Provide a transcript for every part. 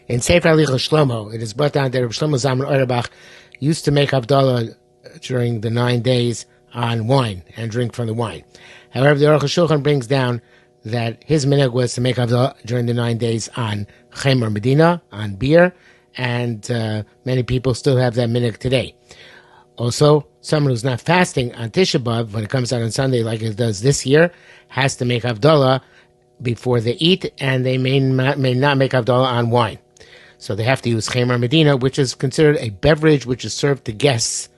In Sefer Alicha Shlomo, it is brought down that Reb Shlomo Zalman Auerbach used to make Havdalah during the 9 days on wine and drink from the wine. However, the Aruch HaShulchan brings down that his minhag was to make Havdalah during the 9 days on Cheimar Medinah, on beer, and many people still have that minhag today. Also, someone who's not fasting on Tisha B'Av, when it comes out on Sunday like it does this year, has to make Havdalah before they eat, and they may not make Havdalah on wine. So they have to use Cheimar Medinah, which is considered a beverage which is served to guests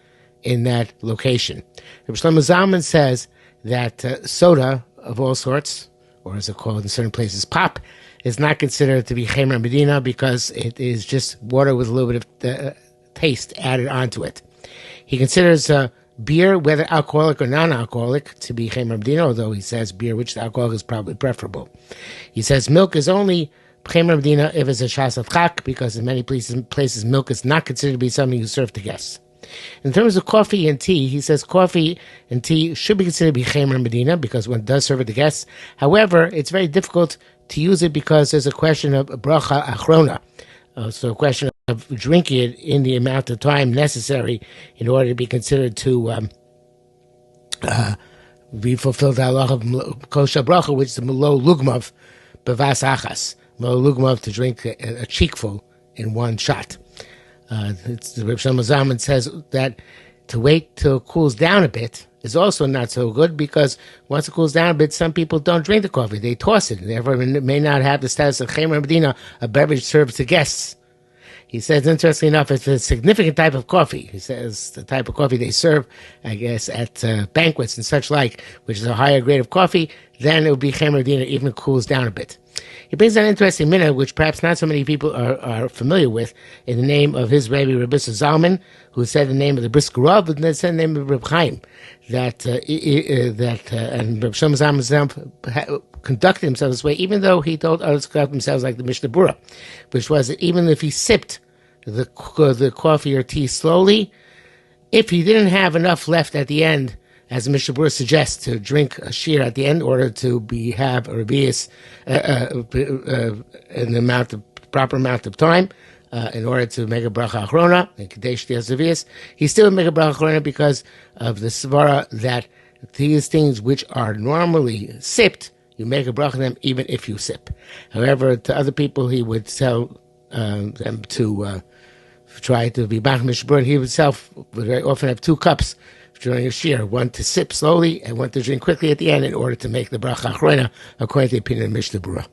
in that location. Rabbi Shlomo Zalman says that soda of all sorts, or as it's called in certain places, pop, is not considered to be Cheimar Medinah because it is just water with a little bit of taste added onto it. He considers beer, whether alcoholic or non-alcoholic, to be Cheimar Medinah, although he says beer, which is alcoholic, is probably preferable. He says milk is only Cheimar Medinah if it's a shas of chak, because in many places milk is not considered to be something you serve to guests. In terms of coffee and tea, he says coffee and tea should be considered to be Cheimar Medinah because one does serve it to guests. However, it's very difficult to use it because there's a question of bracha achrona. So a question of drinking it in the amount of time necessary in order to be considered to be fulfilled the halacha of kosher bracha, which is the melo lugmav bevas achas. Melo lugmav, to drink a cheekful in one shot. The Reb Shlomo Zalman says that to wait till it cools down a bit is also not so good, because once it cools down a bit, some people don't drink the coffee. They toss it, and therefore it may not have the status of Cheimar Medinah, a beverage served to guests. He says, interestingly enough, it's a significant type of coffee. He says the type of coffee they serve, I guess, at banquets and such like, which is a higher grade of coffee, then it would be Cheimar Medinah even if it cools down a bit. He brings an interesting minhag, which perhaps not so many people are familiar with, in the name of his Rebbe, Rabbi Zalman, who said the name of the Brisker Rav, and then said the name of Reb Chaim, and Reb Shlomo Zalman conducted himself this way, even though he told others to conduct themselves like the Mishnah Berurah, which was that even if he sipped the coffee or tea slowly, if he didn't have enough left at the end, as the Mishnah Berurah suggests, to drink a shir at the end in order to have a rebius in the proper amount of time, in order to make a bracha achrona, and kadesh rebius, he still would make a bracha achrona because of the svara that these things which are normally sipped, you make a bracha on them even if you sip. However, to other people, he would tell them to try to be back Mishnah Berurah. He himself would very often have 2 cups during a shir, one to sip slowly and one to drink quickly at the end in order to make the bracha achrona, according to the opinion of Mishnah Berurah.